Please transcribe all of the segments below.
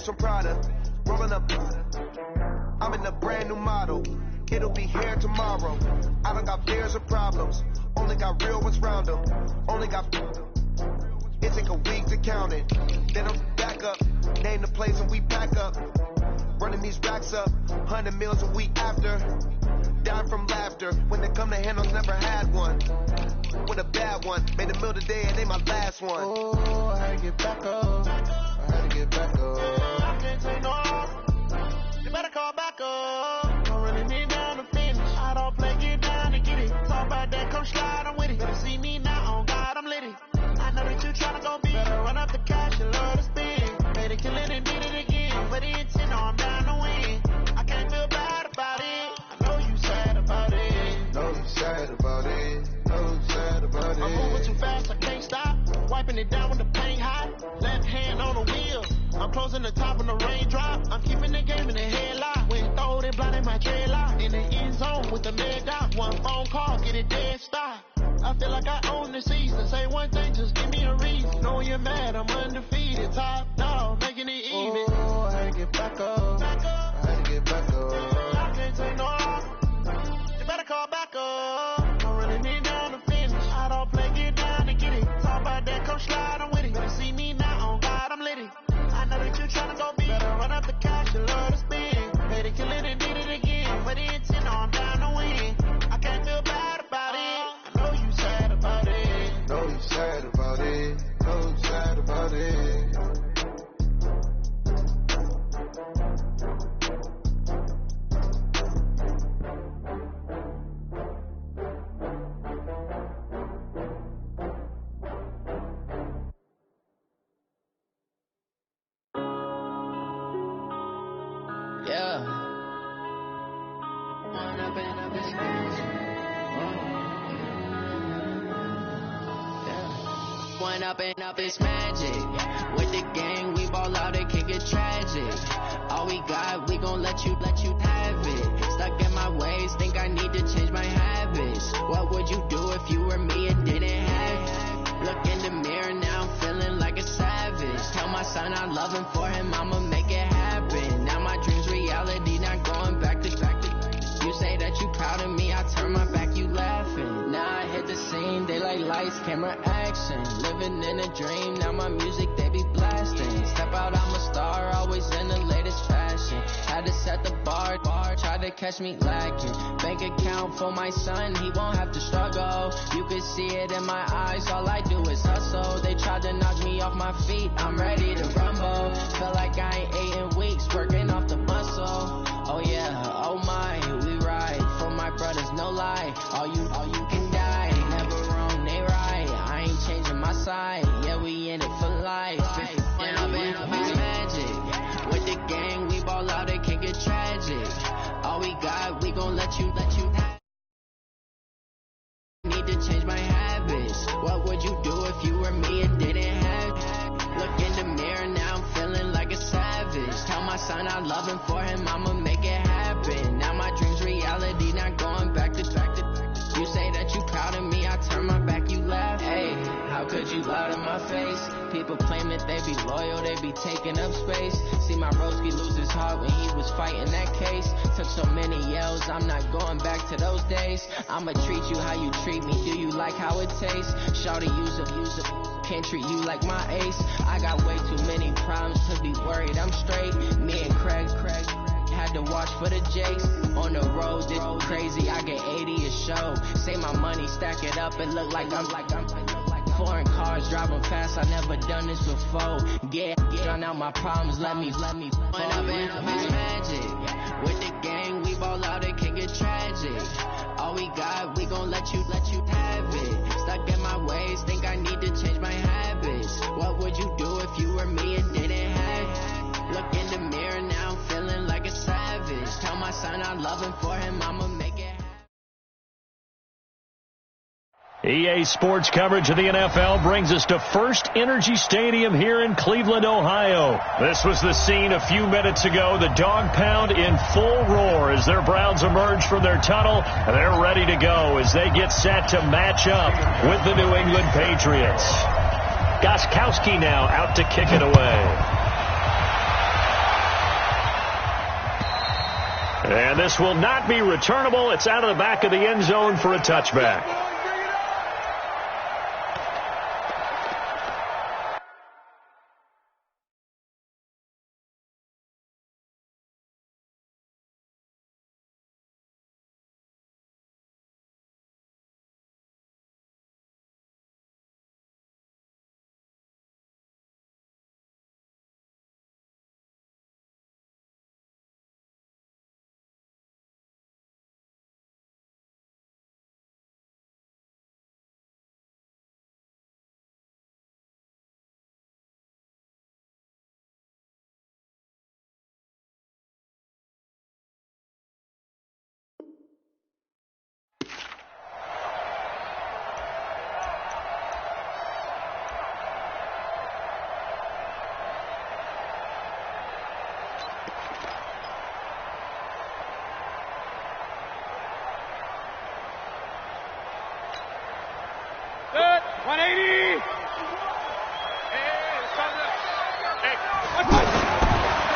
some Prada, rolling up. I'm in a brand new model. It'll be here tomorrow. I don't got fears or problems. Only got real ones round them. Only got. It take a week to count it. Then I'm back up. Name the place and we pack up. Running these racks up. 100 meals a week after. Dying from laughter. When they come to handles, never had one. With a bad one. Made a meal today and they my last one. Oh, I had to get back up. I had to get back up. I can't take no off. You better call back up. Don't really need down to finish. I don't play, get down to get it. Talk about that, come slide, I'm with it. Better see me now, on God, I'm litty. I know that you tryna go big. Better run up the cash, you love to spend. Made it, kill it, and did it again. But the intent, no, I'm down to win. I can't feel bad about it. I know you sad about it. Know you sad about it. Know you sad about it. I'm moving too fast, I can't stop. Wiping it down with the paint hot. Left hand on the wheel. I'm closing the top when the raindrop. I'm keeping the game in the headlock. When throwed and blinded my dreadlock. In the end zone with the mad dot. One phone call, get it dead stop. I feel like I own the season. Say one thing, just give me a reason. Know you're mad, I'm undefeated. Top dog, making it even. Oh, I had to get back up. I had to get back up. I can't take no off. You better call back up. Don't really need down to finish. I don't play, get down to get it. Talk about that, come slide, I'm with it. Better see me now, on God, I'm litty. I know that you tryna go big. Better run up the cash, you love to spend. Made it, kill it, and did it again. But the intent, no, I'm down to win. I can't feel bad about it. I know you sad about it. Know you sad about it. Know you sad about it. Yeah. One up and up is magic. With the gang, we ball out, it can get tragic. All we got, we gon' let you have it. Stuck in my ways, think I need to change my habits. What would you do if you were me and didn't have it? Look in the mirror now, I'm feeling like a savage. Tell my son I love him, for him I'ma make it happen. Now my dreams reality, not going back to. You say that you proud of me, I turn my back, you laughing. Now I hit the scene, they like lights, camera, action. Living in a dream, now my music, they be blasting. Step out, I'm a star, always in the latest fashion. Had to set the bar, try to catch me lacking. Bank account for my son, he won't have to struggle. You can see it in my eyes, all I do is hustle. They tried to knock me off my feet, I'm ready to rumble. Feel like I ain't ate in weeks, working off the muscle. Oh yeah, oh my, we ride for my brothers, no lie. All you can die, never wrong, they right. I ain't changing my side, yeah, we in it for life. When up and up is magic. With the gang, we ball out, it can get tragic. All we got, we gon' let you have. Need to change my habits. What would you do if you were me and didn't have it? Look in the mirror now, I'm feeling like a savage. Tell my son I love him, for him I'ma make it happen. Now my dreams reality, not going back to. You say that you proud of me, I turn my back, you laugh. Hey, how could you lie to my face? People claim that they be loyal, they be taking up space. See my broski lose his heart when he was fighting that case. Took so many yells, I'm not going back to those days. I'ma treat you how you treat me, do you like how it tastes? Shawty, use a can't treat you like my ace. I got way too many problems to be worried, I'm straight. Me and Craig had to watch for the Jakes. On the road, it's crazy, I get 80 a show. Say my money, stack it up, it look like I'm foreign cars, driving fast, I never done this before. Drown out my problems, let me When up and up is magic. With the gang, we ball out, it can get tragic. All we got, we gon' let you have it. Stuck in my ways, think I need to change my habits. What would you do if you were me and didn't have it? Look in the mirror now, I'm feeling like a savage. Tell my son I love him, for him I'ma make it happen. EA Sports coverage of the NFL brings us to First Energy Stadium here in Cleveland, Ohio. This was the scene a few minutes ago. The dog pound in full roar as their Browns emerge from their tunnel. They're ready to go as they get set to match up with the New England Patriots. Gostkowski now out to kick it away. And this will not be returnable. It's out of the back of the end zone for a touchback.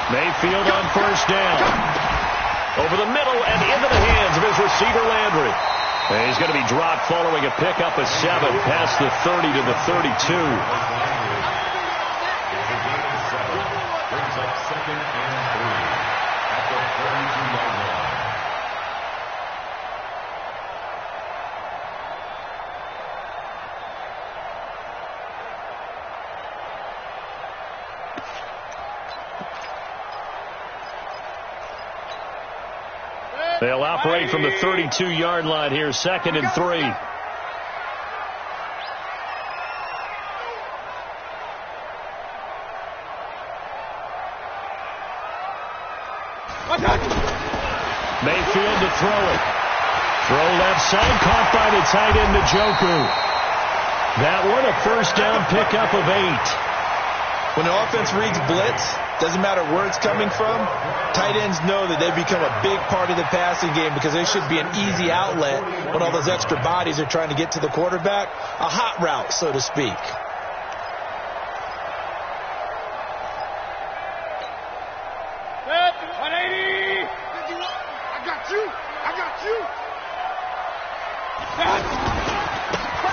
Mayfield on first down. Over the middle and into the hands of his receiver, Landry. And he's going to be dropped following a pickup of 7 past the 30 to the 32. Brings up 2nd and 3 at the 32-yard line. They'll operate from the 32-yard line here, 2nd and 3. Mayfield to throw it. Throw left side, caught by the tight end, Njoku. That one a first down pickup of 8. When the offense reads blitz, doesn't matter where it's coming from, tight ends know that they become a big part of the passing game because they should be an easy outlet when all those extra bodies are trying to get to the quarterback. A hot route, so to speak.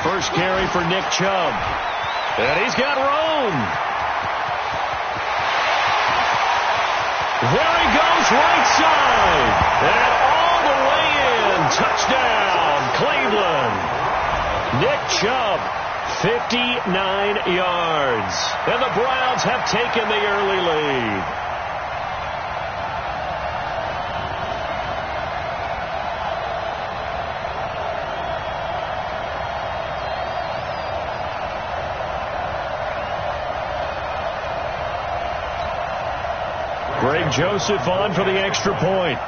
First carry for Nick Chubb. And he's got room. There he goes, right side. And all the way in. Touchdown, Cleveland. Nick Chubb, 59 yards. And the Browns have taken the early lead. Greg Joseph on for the extra point.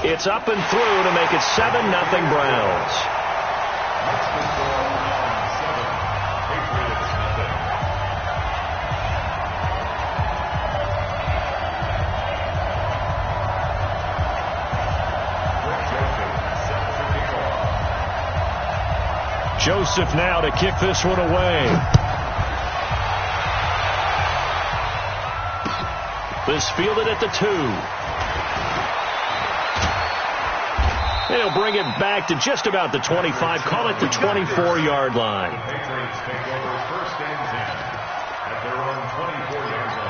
It's up and through to make it 7-0 Browns. Joseph now to kick this one away. This fielded at the 2. They'll bring it back to just about the 25. Call it the 24-yard line. The Patriots take over 1st and 10 at their own 24-yard line.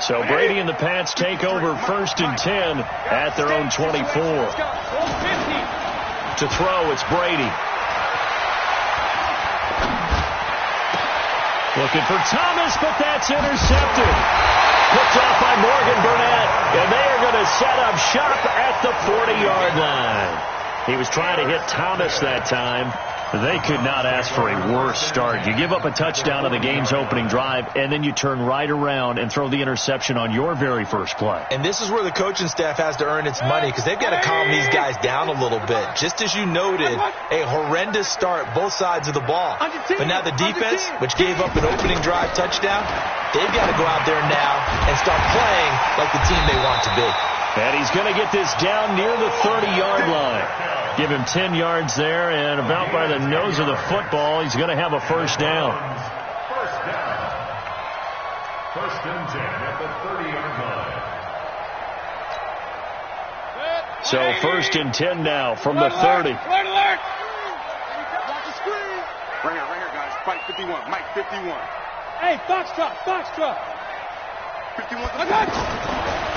So Brady and the Pats take over 1st and 10 at their own 24. To throw, it's Brady. Looking for Thomas, but that's intercepted. Picked off by Morgan Burnett, and they are going to set up shop at the 40-yard line. He was trying to hit Thomas that time. They could not ask for a worse start. You give up a touchdown on the game's opening drive, and then you turn right around and throw the interception on your very first play. And this is where the coaching staff has to earn its money, because they've got to calm these guys down a little bit. Just as you noted, a horrendous start, both sides of the ball. But now the defense, which gave up an opening drive touchdown, they've got to go out there now and start playing like the team they want to be. And he's going to get this down near the 30-yard line. Give him 10 yards there, and about by the nose of the football, he's going to have a first down. First down. First and 10 at the 30-yard line. So first and 10 now from the 30. Right here, guys. Fight 51. Mike 51. Hey, Foxtrot. 51.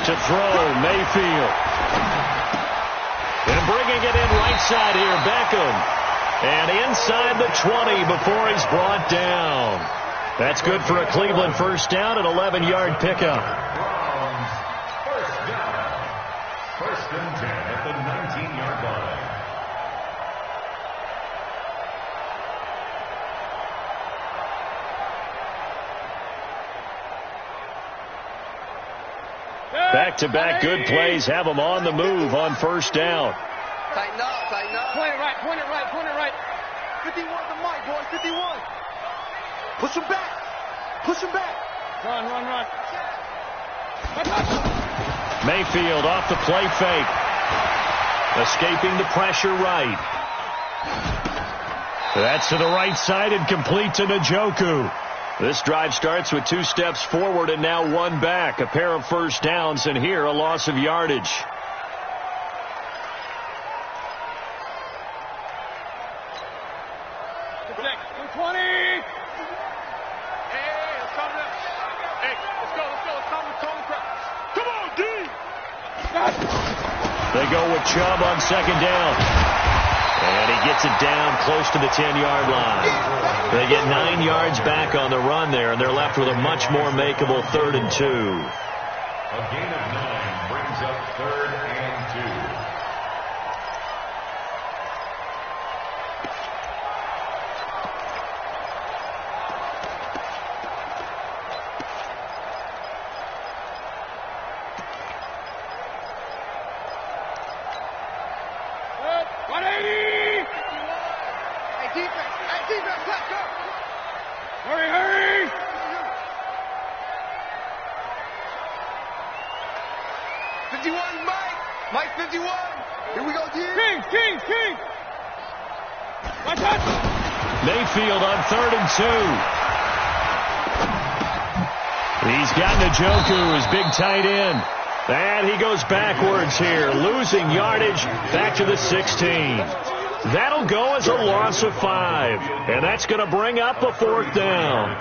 To throw, Mayfield. And bringing it in right side here, Beckham. And inside the 20 before he's brought down. That's good for a Cleveland first down, an 11-yard pickup. First down. First and 10 at the 19-yard line. Back-to-back good plays have them on the move on first down. Tighten up. Point it right. 51 to Mike, boys. 51. Push him back. Run. Mayfield off the play fake. Escaping the pressure right. That's to the right side and complete to Njoku. This drive starts with 2 steps forward and now 1 back. A pair of first downs, and here a loss of yardage. They go with Chubb on second down. And he gets it down close to the 10-yard line. They get 9 yards back on the run there, and they're left with a much more makeable 3rd and 2. A gain of 9 brings up 3rd and 2. Hurry! 51, Mike 51. Here we go, King. Watch out! Mayfield on 3rd and 2. He's got Njoku, his big tight end. And he goes backwards here, losing yardage back to the 16. That'll go as a loss of 5. And that's going to bring up a 4th down.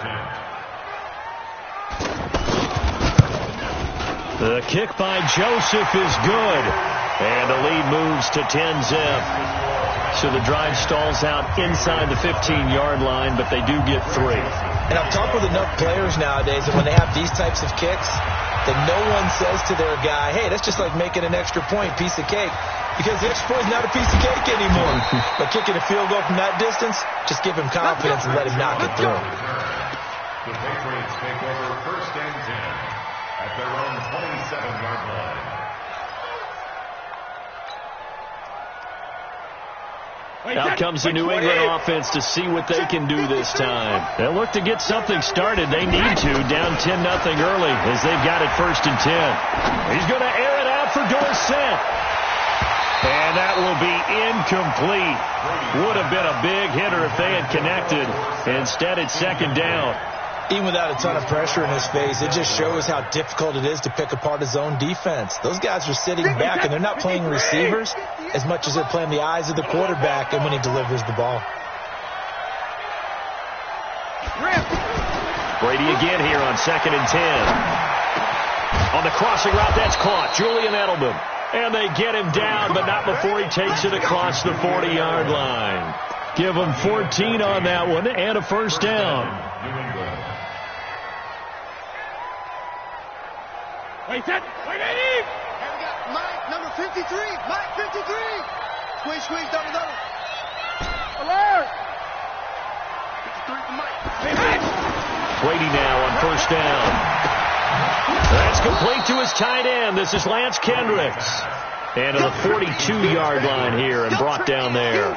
The kick by Joseph is good. And the lead moves to 10-zip. So the drive stalls out inside the 15-yard line, but they do get 3. And I've talked with enough players nowadays that when they have these types of kicks, that no one says to their guy, hey, that's just like making an extra point, piece of cake. Because the extra point is not a piece of cake anymore. But kicking a field goal from that distance, just give him confidence and let him knock it through. The Patriots take over first and 10 at their own 27-yard line. Out comes the New England offense to see what they can do this time. They'll look to get something started. They need to, down 10-0 early as they've got it first and 10. He's going to air it out for Dorsett. And that will be incomplete. Would have been a big hitter if they had connected. Instead, it's second down. Even without a ton of pressure in his face, it just shows how difficult it is to pick apart his own defense. Those guys are sitting back, and they're not playing receivers as much as they're playing the eyes of the quarterback and when he delivers the ball. Brady again here on second and 10. On the crossing route, that's caught. Julian Edelman. And they get him down, but not before he takes it across the 40-yard line. Give him 14 on that one and a first down. Wait, set. Wait, And we got Mike, number 53. Mike, 53. Squeeze, double. Brady now on first down. That's complete to his tight end. This is Lance Kendricks. And to the 42-yard line here and brought down there.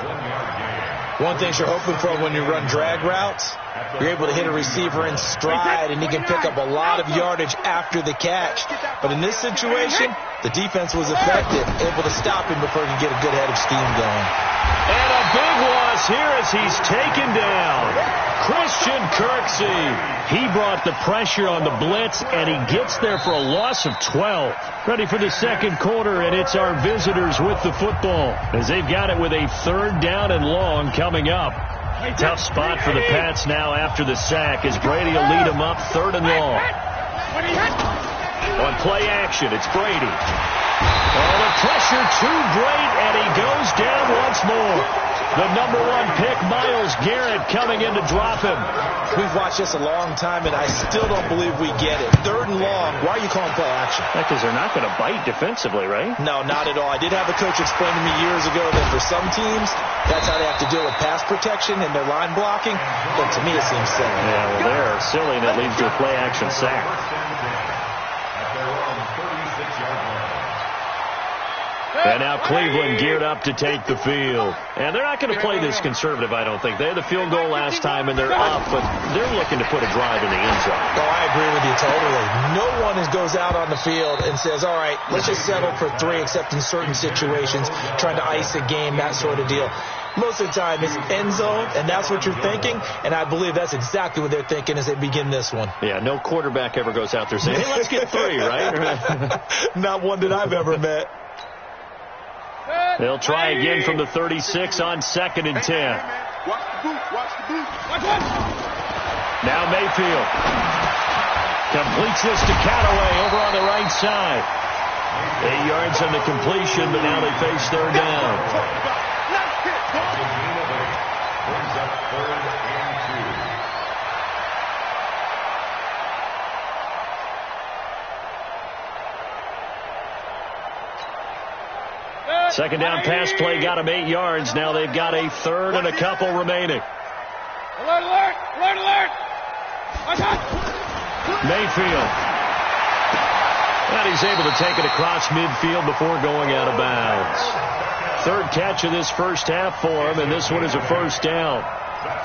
One thing you're hoping for when you run drag routes, you're able to hit a receiver in stride, and he can pick up a lot of yardage after the catch. But in this situation, the defense was effective, able to stop him before he could get a good head of steam going. And a big loss here as he's taken down. Christian Kirksey. He brought the pressure on the blitz, and he gets there for a loss of 12. Ready for the second quarter, and it's our visitors with the football as they've got it with a third down and long coming up. Tough spot for the Pats now after the sack as Brady will lead them up third and long. On play action, it's Brady. Oh, the pressure too great, and he goes down once more. The number 1 pick, Myles Garrett, coming in to drop him. We've watched this a long time, and I still don't believe we get it. Third and long, why are you calling play action? Because they're not going to bite defensively, right? No, not at all. I did have a coach explain to me years ago that for some teams, that's how they have to deal with pass protection and their line blocking. But to me, it seems silly. Yeah, well, they're silly, and that leads to a play action sack. And now Cleveland geared up to take the field. And they're not going to play this conservative, I don't think. They had the field goal last time, and they're up, but they're looking to put a drive in the end zone. Oh, I agree with you totally. No one goes out on the field and says, all right, let's just settle for 3, except in certain situations, trying to ice a game, that sort of deal. Most of the time, it's end zone, and that's what you're thinking, and I believe that's exactly what they're thinking as they begin this one. Yeah, no quarterback ever goes out there saying, hey, let's get 3, right? Not one that I've ever met. They'll try again from the 36 on 2nd and 10. Watch the boot. Watch the boot. Now Mayfield completes this to Callaway over on the right side. 8 yards on the completion, but now they face third down. Brings up 3rd and 2. Second down pass play got them 8 yards. Now they've got a third and a couple remaining. Alert, alert, alert, alert. Mayfield. And he's able to take it across midfield before going out of bounds. Third catch of this first half for him, and this one is a first down.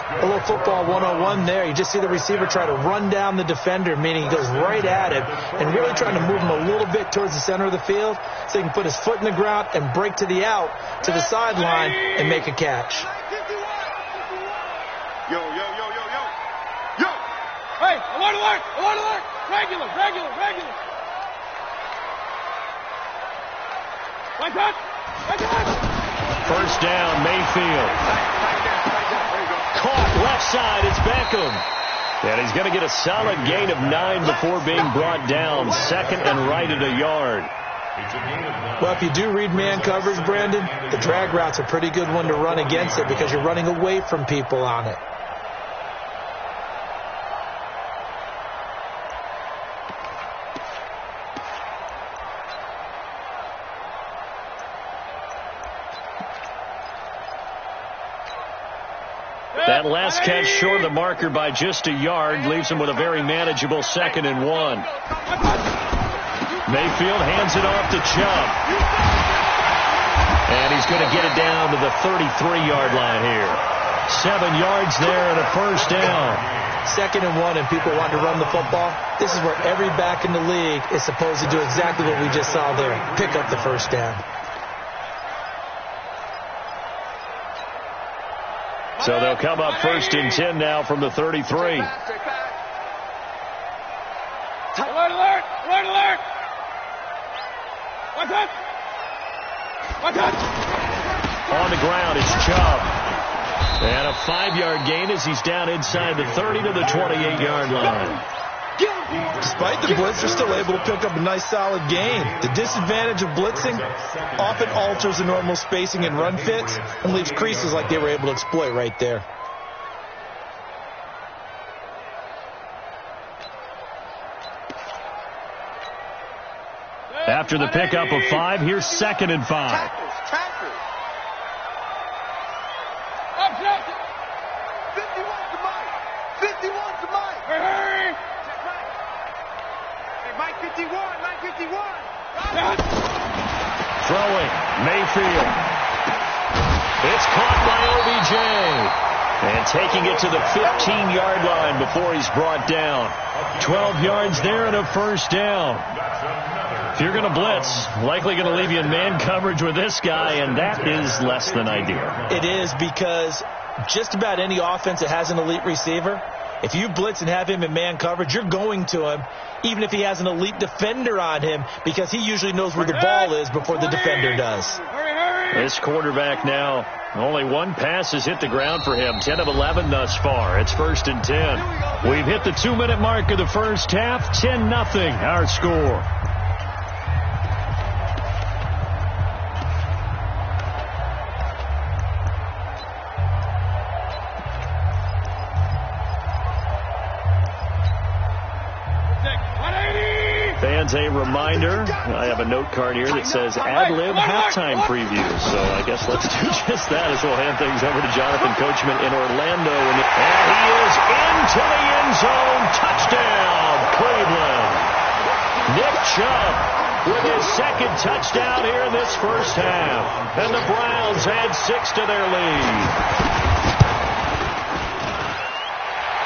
A little football 101 there. You just see the receiver try to run down the defender, meaning he goes right at him and really trying to move him a little bit towards the center of the field so he can put his foot in the ground and break to the out, to the sideline, and make a catch. Yo, yo, yo, yo, yo. Yo. Hey, alert, alert, alert, alert. Regular, regular, regular. Right touch. Right touch. First down, Mayfield. Caught left side, it's Beckham. And he's going to get a solid gain of 9 before being brought down. Second and right at a yard. Well, if you do read man coverage, Brandon, the drag route's a pretty good one to run against it because you're running away from people on it. That last catch short of the marker by just a yard leaves him with a very manageable 2nd and 1. Mayfield hands it off to Chubb. And he's going to get it down to the 33-yard line here. 7 yards there and a first down. 2nd and 1 and people want to run the football. This is where every back in the league is supposed to do exactly what we just saw there. Pick up the first down. So they'll come up 1st and 10 now from the 33. Alert, alert, alert, alert. What's up? What's up? On the ground is Chubb. And a 5-yard gain as he's down inside the 30 to the 28-yard line. Despite the blitz, they're still able to pick up a nice solid gain. The disadvantage of blitzing often alters the normal spacing and run fits and leaves creases like they were able to exploit right there. After the pickup of 5, here's 2nd and 5. Up, up. Throwing, Mayfield. It's caught by OBJ. And taking it to the 15-yard line before he's brought down. 12 yards there and a first down. If you're going to blitz, likely going to leave you in man coverage with this guy, and that is less than ideal. It is, because just about any offense that has an elite receiver, if you blitz and have him in man coverage, you're going to him, even if he has an elite defender on him, because he usually knows where the ball is before the defender does. This quarterback now, only one pass has hit the ground for him. 10 of 11 thus far. It's 1st and 10. We've hit the 2-minute mark of the first half. 10-0 our score. Fans, a reminder, I have a note card here that says ad-lib halftime preview. So I guess let's do just that as we'll hand things over to Jonathan Coachman in Orlando. And he is into the end zone. Touchdown, Cleveland. Nick Chubb with his second touchdown here in this first half. And the Browns add 6 to their lead.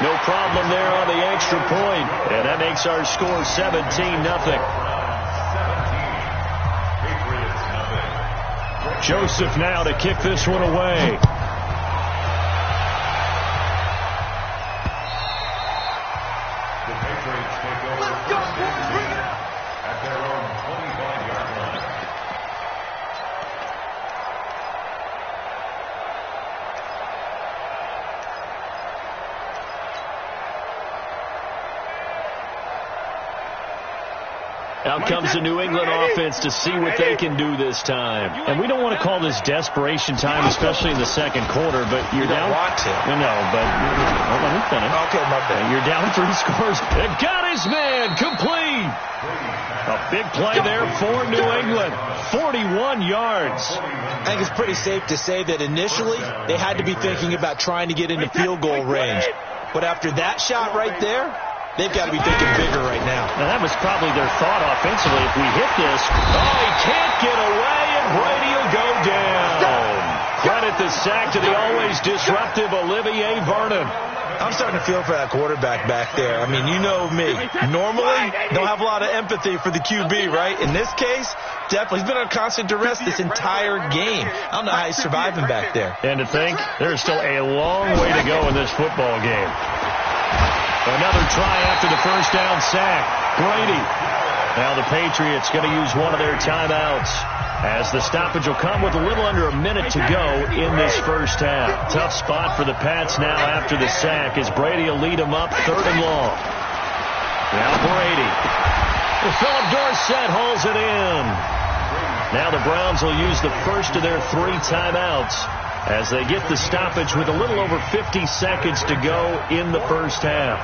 No problem there on the extra point. And that makes our score 17-0. Joseph now to kick this one away. The Patriots take over first and 10 at their own 25-yard line. Out comes the New England offense to see what they can do this time. And we don't want to call this desperation time, especially in the second quarter, but you're down. You don't want to. No, but let me finish. Okay, my bad. You're down 3 scores. It got his man complete. A big play there for New England. 41 yards. I think it's pretty safe to say that initially they had to be thinking about trying to get into field goal range. But after that shot right there, they've got to be thinking bigger right now. Now, that was probably their thought offensively. If we hit this, he can't get away, and Brady will go down. Credit the sack to the always disruptive Olivier Vernon. I'm starting to feel for that quarterback back there. I mean, you know me. Normally, don't have a lot of empathy for the QB, right? In this case, definitely. He's been on constant duress this entire game. I don't know how he's surviving back there. And to think, there's still a long way to go in this football game. Another try after the first down sack. Brady. Now the Patriots going to use one of their timeouts, as the stoppage will come with a little under a minute to go in this first half. Tough spot for the Pats now after the sack, as Brady will lead them up 3rd and long. Now Brady. Philip Dorsett hauls it in. Now the Browns will use the first of their 3 timeouts, as they get the stoppage with a little over 50 seconds to go in the first half.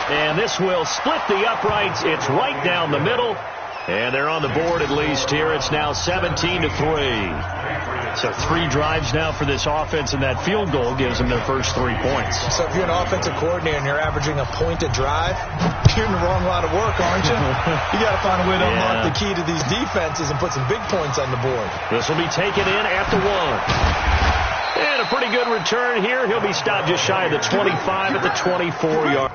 And this will split the uprights. It's right down the middle. And they're on the board at least here. It's now 17-3. So 3 drives now for this offense, and that field goal gives them their first 3 points. So if you're an offensive coordinator and you're averaging a point a drive, you're in the wrong line of work, aren't you? You got to find a way to unlock the key to these defenses and put some big points on the board. This will be taken in at the 1. And a pretty good return here. He'll be stopped just shy of the 25 at the 24-yard.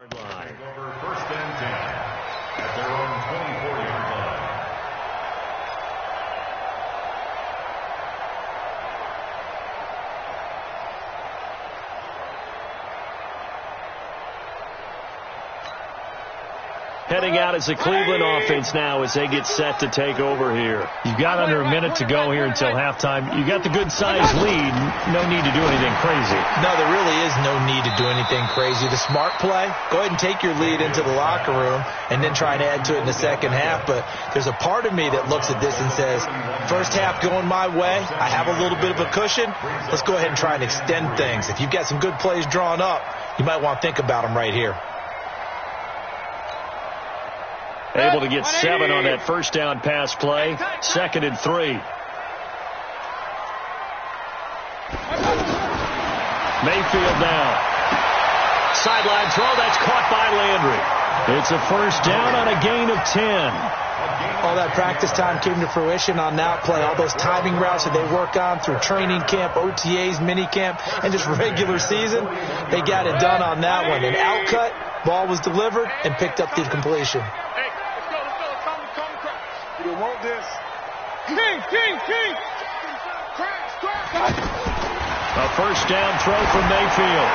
Over first and 10 at their own 24-yard line. Heading out as the Cleveland offense now as they get set to take over here. You've got under a minute to go here until halftime. You got the good-sized lead. No need to do anything crazy. No, there really is no need to do anything crazy. The smart play, go ahead and take your lead into the locker room and then try and add to it in the second half. But there's a part of me that looks at this and says, first half going my way, I have a little bit of a cushion. Let's go ahead and try and extend things. If you've got some good plays drawn up, you might want to think about them right here. Able to get 7 on that first down pass play. 2nd and 3. Mayfield now. Sideline throw. That's caught by Landry. It's a first down on a gain of 10. All that practice time came to fruition on that play. All those timing routes that they work on through training camp, OTAs, mini camp, and just regular season, they got it done on that one. An outcut, ball was delivered, and picked up the completion. You want this? King! A first down throw from Mayfield.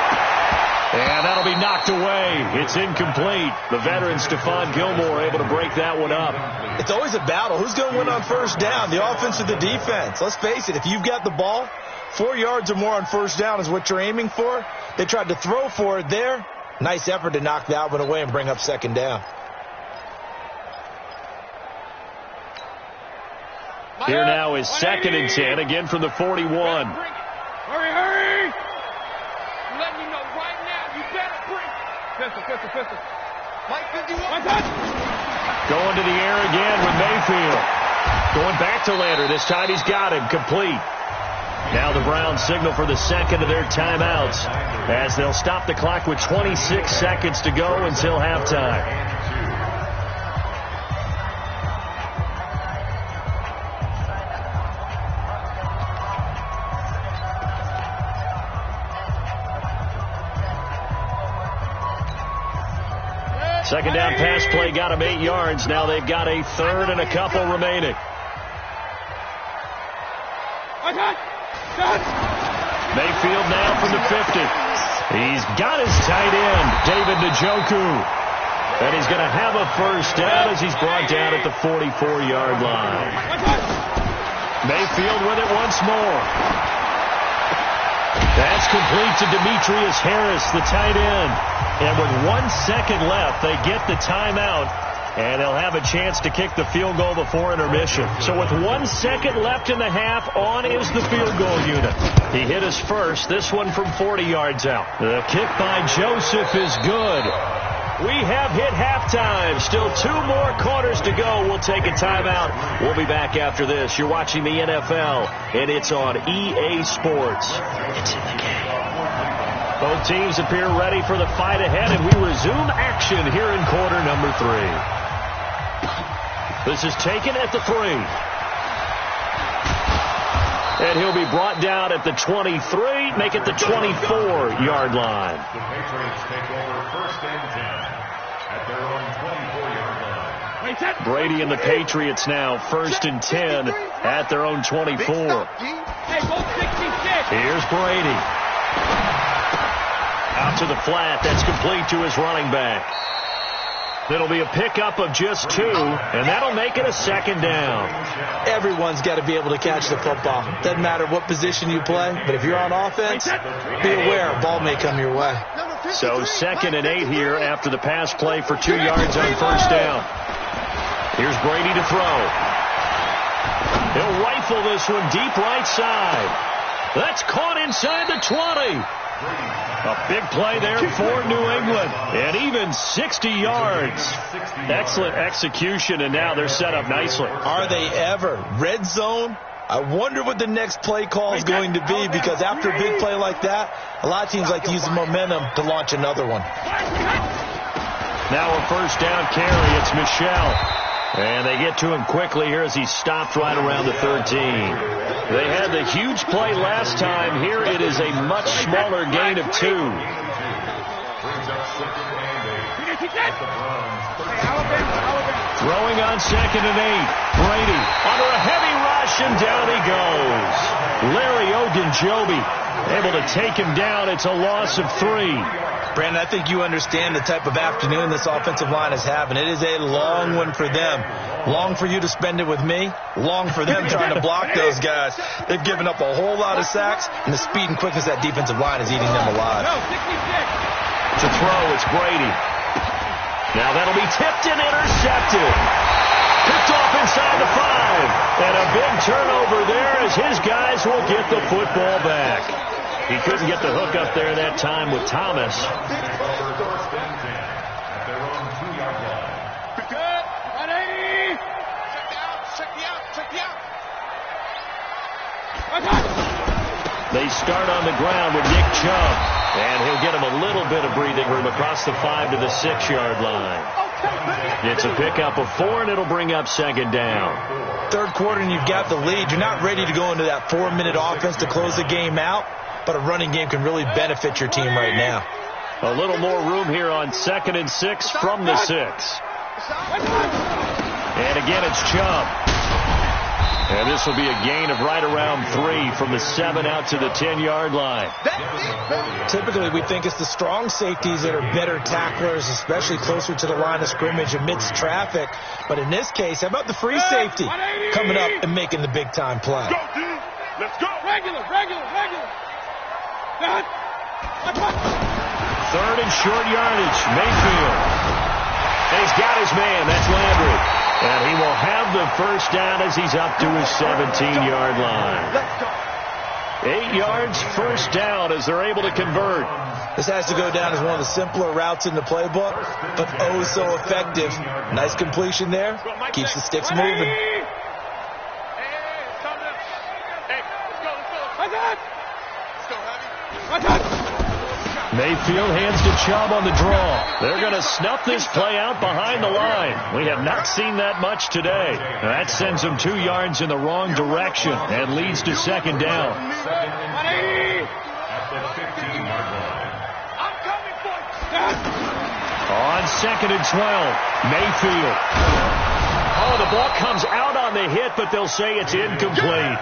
And that'll be knocked away. It's incomplete. The veteran Stephon Gilmore able to break that one up. It's always a battle. Who's going to win on first down, the offense or the defense? Let's face it, if you've got the ball, 4 yards or more on first down is what you're aiming for. They tried to throw for it there. Nice effort to knock that one away and bring up second down. Here now is 2nd and 10, again from the 41. Hurry! Let me know right now. You better bring. Pistol. Mike 51. Going to the air again with Mayfield. Going back to Landry. This time he's got him complete. Now the Browns signal for the second of their timeouts as they'll stop the clock with 26 seconds to go until halftime. Second down pass play got him 8 yards. Now they've got a third and a couple remaining. Mayfield now from the 50. He's got his tight end, David Njoku. And he's going to have a first down as he's brought down at the 44-yard line. Mayfield with it once more. That's complete to Demetrius Harris, the tight end. And with 1 second left, they get the timeout, and they'll have a chance to kick the field goal before intermission. So with 1 second left in the half, on is the field goal unit. He hit his first, this one from 40 yards out. The kick by Joseph is good. We have hit halftime. Still 2 more quarters to go. We'll take a timeout. We'll be back after this. You're watching the NFL, and it's on EA Sports. It's in the game. Both teams appear ready for the fight ahead, and we resume action here in quarter number 3. This is taken at the 3. And he'll be brought down at the 23, make it the 24-yard line. The Patriots take over first and 10 at their own 24-yard line. Brady and the Patriots now first and 10 at their own 24. Here's Brady. Out to the flat. That's complete to his running back. It'll be a pickup of just 2, and that'll make it a second down. Everyone's got to be able to catch the football. Doesn't matter what position you play, but if you're on offense, be aware a ball may come your way. So 2nd and 8 here after the pass play for 2 yards on first down. Here's Brady to throw. He'll rifle this one deep right side. That's caught inside the 20. A big play there for New England, and even 60 yards. Excellent execution, and now they're set up nicely. Are they ever? Red zone? I wonder what the next play call is going to be, because after a big play like that, a lot of teams like to use the momentum to launch another one. Now a first down carry. It's Michel. And they get to him quickly here as he stopped right around the 13. They had the huge play last time. Here it is a much smaller gain of 2. Brings up 2nd and 8. Throwing on 2nd and 8. Brady under a heavy rush, and down he goes. Larry Ogunjobi able to take him down. It's a loss of 3. Brandon, I think you understand the type of afternoon this offensive line is having. It is a long one for them. Long for you to spend it with me. Long for them trying to block those guys. They've given up a whole lot of sacks, and the speed and quickness of that defensive line is eating them alive. To throw, it's Brady. Now that'll be tipped and intercepted. Picked off inside the 5. And a big turnover there as his guys will get the football back. He couldn't get the hook up there that time with Thomas. They start on the ground with Nick Chubb. And he'll get him a little bit of breathing room across the 5 to the 6-yard line. It's a pickup of 4, and it'll bring up 2nd down. Third quarter, and you've got the lead. You're not ready to go into that 4-minute offense to close the game out, but a running game can really benefit your team right now. A little more room here on 2nd and 6 from the 6. And again, it's Chubb. And this will be a gain of right around 3 from the 7 out to the 10-yard line. Typically, we think it's the strong safeties that are better tacklers, especially closer to the line of scrimmage amidst traffic. But in this case, how about the free safety coming up and making the big-time play? Let's go. Regular. 3rd and short yardage. Mayfield. And he's got his man. That's Landry. And he will have the first down as he's up to his 17-yard line. 8 yards, first down as they're able to convert. This has to go down as one of the simpler routes in the playbook, but oh so effective. Nice completion there. Keeps the sticks moving. Mayfield hands to Chubb on the draw. They're going to snuff this play out behind the line. We have not seen that much today. That sends them 2 yards in the wrong direction and leads to 2nd down. On 2nd and 12, Mayfield. Oh, the ball comes out on the hit, but they'll say it's incomplete.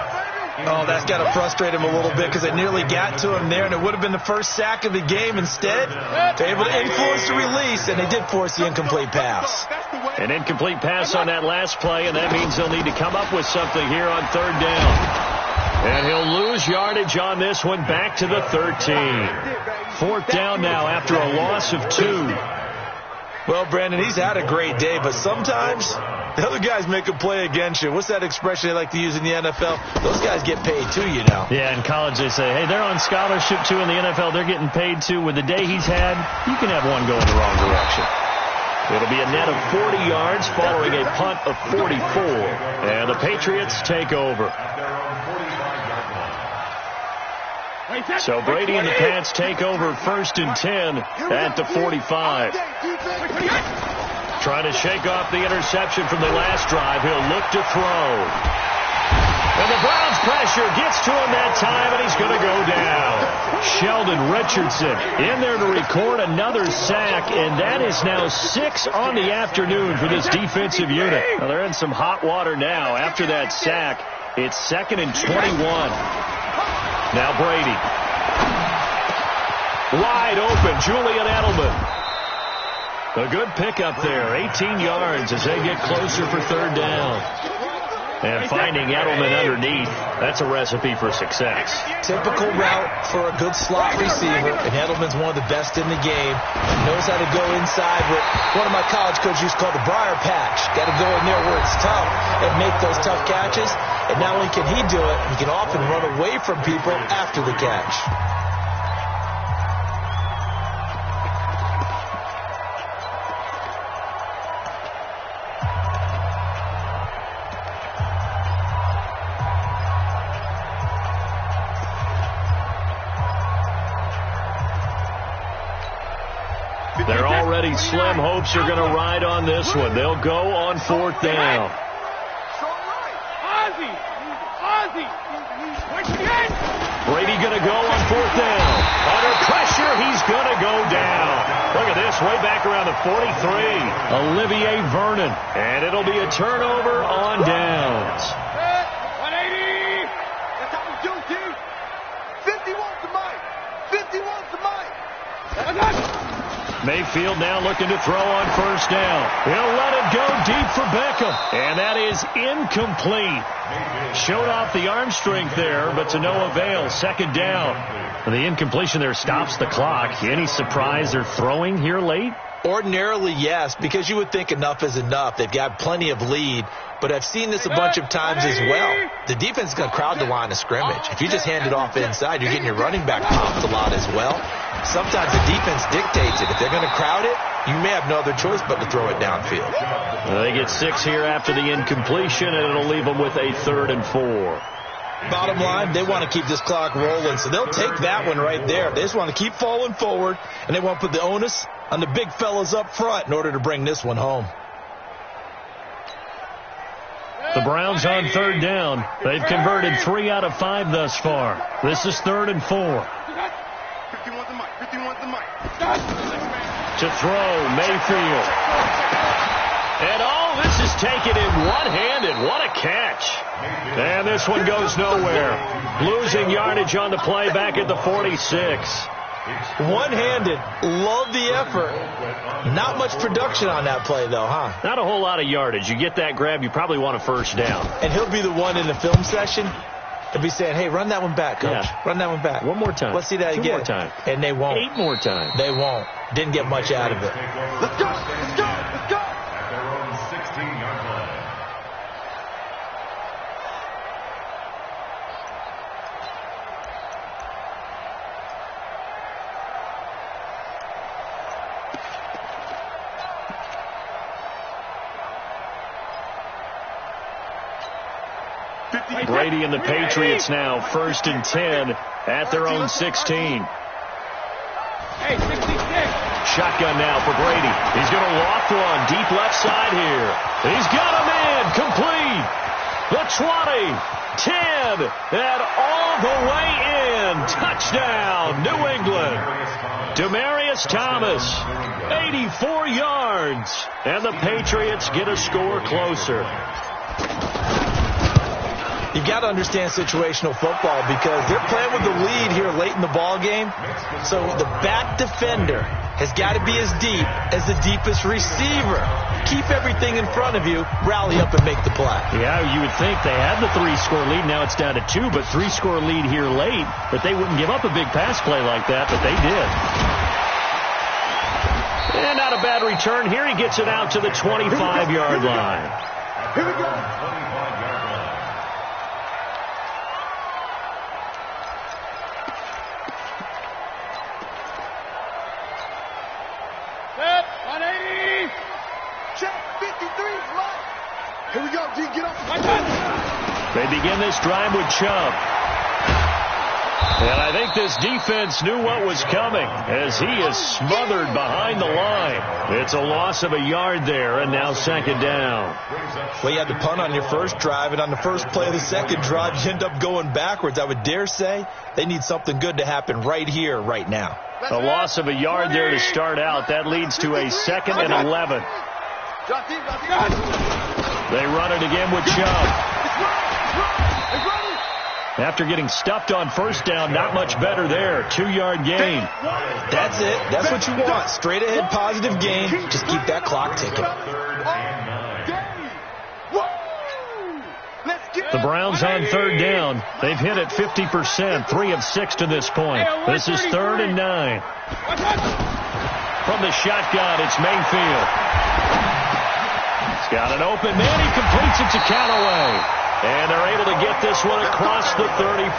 Oh, that's got to frustrate him a little bit because they nearly got to him there, and it would have been the first sack of the game. Instead, they're able to influence the release, and they did force the incomplete pass. An incomplete pass on that last play, and that means they'll need to come up with something here on 3rd down. And he'll lose yardage on this one back to the 13. 4th down now after a loss of 2. Well, Brandon, he's had a great day, but sometimes the other guys make a play against you. What's that expression they like to use in the NFL? Those guys get paid too, you know. Yeah, in college they say, hey, they're on scholarship too. In the NFL, they're getting paid too. With the day he's had, you can have one go in the wrong direction. It'll be a net of 40 yards following a punt of 44. And the Patriots take over. So Brady and the Pats take over 1st and 10 at the 45. Trying to shake off the interception from the last drive. He'll look to throw. And the Browns pressure gets to him that time, and he's going to go down. Sheldon Richardson in there to record another sack, and that is now 6 on the afternoon for this defensive unit. Well, they're in some hot water now. After that sack, it's 2nd and 21. Now Brady. Wide open, Julian Edelman. A good pickup there, 18 yards as they get closer for 3rd down. And finding Edelman underneath, that's a recipe for success. Typical route for a good slot receiver, and Edelman's one of the best in the game. He knows how to go inside what one of my college coaches used to call the briar patch. Got to go in there where it's tough and make those tough catches. And not only can he do it, he can often run away from people after the catch. They're already slim hopes are going to ride on this one. They'll go on 4th down. Brady going to go on 4th down. Under pressure, he's going to go down. Look at this this way back around the 43. Olivier Vernon. And it'll be a turnover on downs. 180. That's how we do, T. 51's the mic. 51's the mic. Mayfield now looking to throw on first down. He'll let it go deep for Beckham. And that is incomplete. Showed off the arm strength there, but to no avail. Second down. The incompletion there stops the clock. Any surprise they're throwing here late? Ordinarily, yes, because you would think enough is enough. They've got plenty of lead, but I've seen this a bunch of times as well. The defense is going to crowd the line of scrimmage. If you just hand it off inside, you're getting your running back popped a lot as well. Sometimes the defense dictates it. If they're going to crowd it, you may have no other choice but to throw it downfield. They get 6 here after the incompletion, and it'll leave them with a 3rd and 4. Bottom line, they want to keep this clock rolling, so they'll take that one right there. They just want to keep falling forward, and they want to put the onus on the big fellas up front in order to bring this one home. The Browns on 3rd down. They've converted 3 out of 5 thus far. This is 3rd and 4. 51's the mic. 51's the mic. To throw, Mayfield. And this is taken in one-handed. What a catch. And this one goes nowhere. Losing yardage on the play back at the 46. One-handed. Love the effort. Not much production on that play, though, huh? Not a whole lot of yardage. You get that grab, you probably want a first down. And he'll be the one in the film session. He'll be saying, hey, run that one back, Coach. Yeah. Run that one back. One more time. Let's see that 2 again. more time. And they won't. 8 more times. They won't. Didn't get much out of it. Let's go. Let's go. Let's go. At their own 16-yard line. Brady and the Patriots now 1st and 10 at their own 16. Hey, 66. Shotgun now for Brady. He's going to loft one deep left side here. He's got a man complete. The 20, 10, and all the way in. Touchdown, New England. Demaryius Thomas, 84 yards. And the Patriots get a score closer. You've got to understand situational football because they're playing with the lead here late in the ball game. So the back defender has got to be as deep as the deepest receiver. Keep everything in front of you, rally up and make the play. Yeah, you would think they had the 3-score lead. Now it's down to 2, but 3-score lead here late. But they wouldn't give up a big pass play like that, but they did. And not a bad return here. He gets it out to the 25-yard line. Here we go. Here we go, D. Get up. They begin this drive with Chubb. And I think this defense knew what was coming as he is smothered behind the line. It's a loss of a yard there, and now 2nd down. Well, you had to punt on your first drive, and on the first play of the second drive, you end up going backwards. I would dare say they need something good to happen right here, right now. A loss of a yard there to start out. That leads to a 2nd and 11. They run it again with Chubb. After getting stuffed on first down, not much better there. 2-yard gain. That's it. That's what you want. Straight ahead, positive gain. Just keep that clock ticking. The Browns on 3rd down. They've hit it 50%, 3 of 6 to this point. This is 3rd and 9. From the shotgun, it's Mayfield. He's got an open man. He completes it to Callaway. And they're able to get this one across the 35.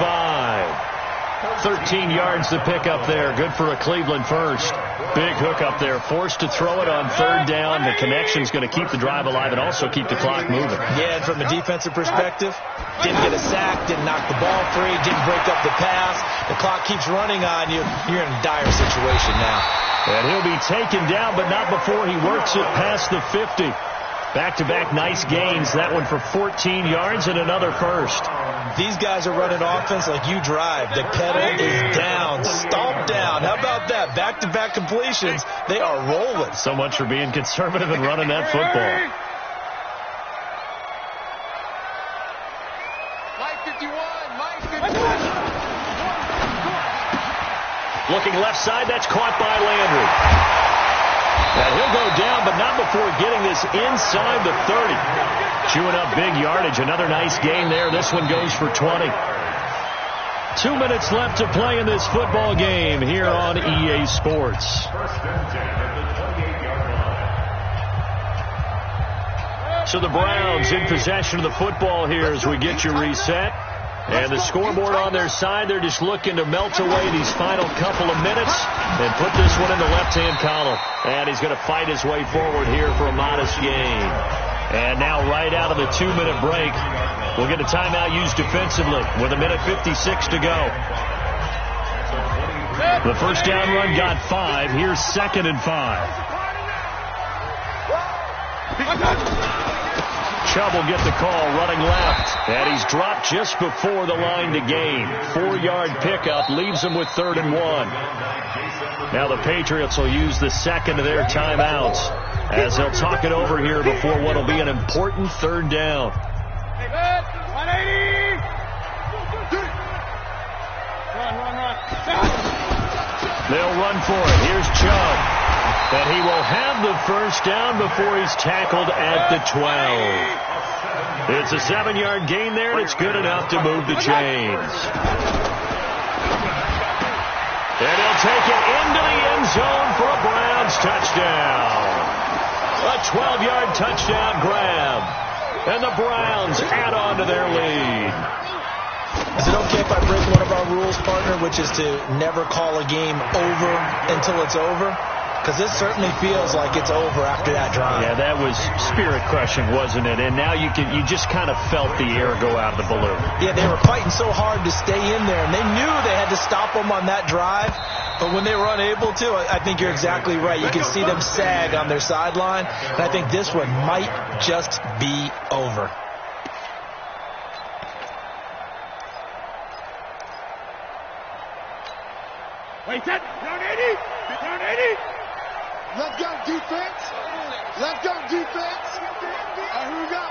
13 yards to pick up there. Good for a Cleveland first. Big hook up there. Forced to throw it on 3rd down. The connection's going to keep the drive alive and also keep the clock moving. Yeah, and from a defensive perspective, didn't get a sack, didn't knock the ball free, didn't break up the pass. The clock keeps running on you. You're in a dire situation now. And he'll be taken down, but not before he works it past the 50. Back-to-back nice gains. That one for 14 yards and another first. These guys are running offense like you drive. The pedal is down, stomp down. How about that? Back-to-back completions. They are rolling. So much for being conservative and running that football. Looking left side, that's caught by Landry. And he'll go down, but not before getting this inside the 30. Chewing up big yardage. Another nice gain there. This one goes for 20. 2 minutes left to play in this football game here on EA Sports. So the Browns in possession of the football here as we get you reset. And the scoreboard on their side, they're just looking to melt away these final couple of minutes and put this one in the left-hand column. And he's going to fight his way forward here for a modest gain. And now right out of the 2-minute break, we'll get a timeout used defensively with 1:56 to go. The first down run got 5. Here's 2nd and 5. Chubb will get the call running left. And he's dropped just before the line to gain. 4-yard pickup leaves him with 3rd and 1. Now the Patriots will use the second of their timeouts as they'll talk it over here before what will be an important 3rd down. 180! Run. They'll run for it. Here's Chubb. And he will have the first down before he's tackled at the 12. It's a 7-yard gain there, and it's good enough to move the chains. And he'll take it into the end zone for a Browns touchdown. A 12-yard touchdown grab. And the Browns add on to their lead. Is it okay if I break one of our rules, partner, which is to never call a game over until it's over? Because this certainly feels like it's over after that drive. Yeah, that was spirit-crushing, wasn't it? And now you just kind of felt the air go out of the balloon. Yeah, they were fighting so hard to stay in there, and they knew they had to stop them on that drive. But when they were unable to, I think you're exactly right. You can see them sag on their sideline, and I think this one might just be over. Wait, set. Down 80. Down 80. Let's go defense. Let's go defense. All right, here we go.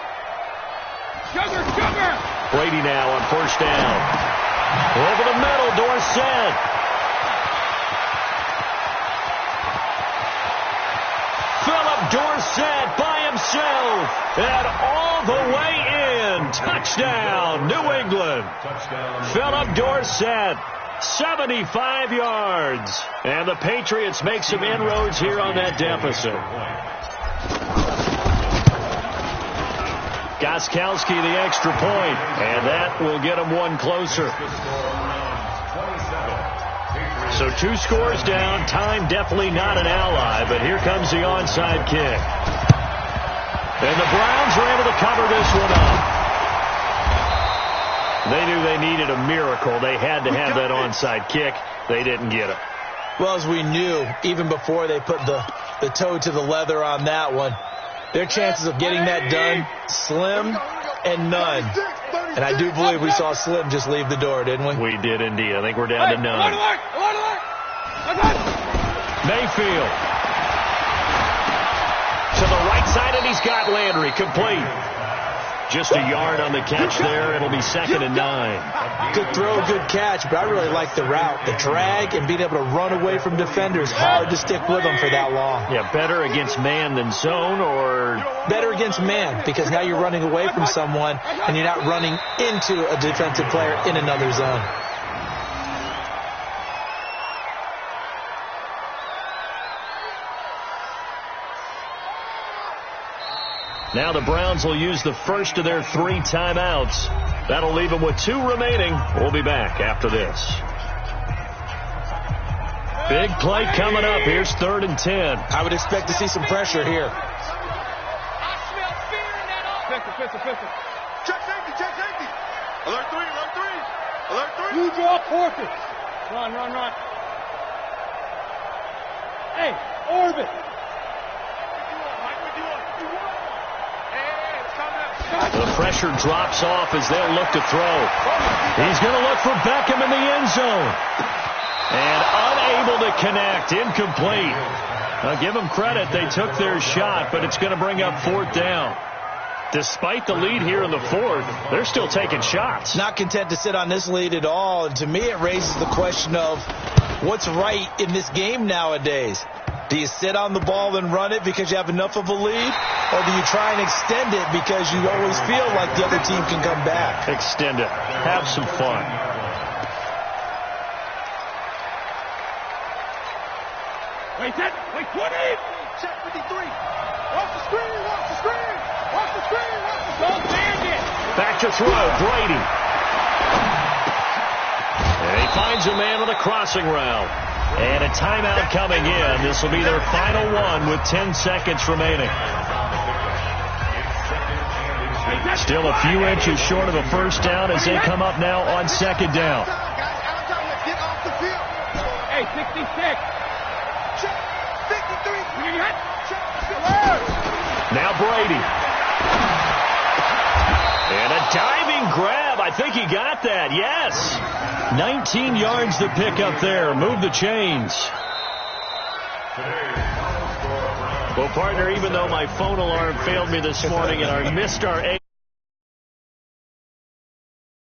Sugar. Brady now on first down. Over the middle, Dorsett. Philip Dorsett by himself. And all the way in. Touchdown, New England. Philip Dorsett. 75 yards. And the Patriots make some inroads here on that deficit. Gostkowski the extra point. And that will get them one closer. So 2 scores down. Time definitely not an ally. But here comes the onside kick. And the Browns are able to cover this one up. They knew they needed a miracle. They had to have that onside kick. They didn't get it. Well, as we knew, even before they put the toe to the leather on that one, their chances of getting that done, slim and none. And I do believe we saw Slim just leave the door, didn't we? We did indeed. I think we're down to none. Mayfield. To the right side, and he's got Landry complete. Just a yard on the catch there. It'll be 2nd and 9. Good throw, good catch, but I really like the route. The drag and being able to run away from defenders. Hard to stick with them for that long. Yeah, better against man than zone, or? Better against man, because now you're running away from someone and you're not running into a defensive player in another zone. Now the Browns will use the first of their 3 timeouts. That'll leave them with 2 remaining. We'll be back after this. Big play coming up. Here's 3rd and 10. I would expect to see some pressure here. Pistol. Check safety. Alert 3. Alert 3. You draw forfeit. Run. Hey, orbit. The pressure drops off as they'll look to throw. He's going to look for Beckham in the end zone. And unable to connect. Incomplete. Now, give them credit. They took their shot, but it's going to bring up 4th down. Despite the lead here in the 4th, they're still taking shots. Not content to sit on this lead at all. And to me, it raises the question of what's right in this game nowadays. Do you sit on the ball and run it because you have enough of a lead? Or do you try and extend it because you always feel like the other team can come back? Extend it. Have some fun. Wait, 20! Check 53. Watch the screen, watch the screen. Watch the screen, watch the screen. Don't bandit! Back to throw, Brady. And he finds a man on the crossing route. And a timeout coming in. This will be their final one with 10 seconds remaining. Still a few inches short of a first down as they come up now on 2nd down. Hey, 66. Check 53. Now Brady. And a diving grab. I think he got that. Yes. 19 yards to pick up there. Move the chains. Well, partner, even though my phone alarm failed me this morning and I missed our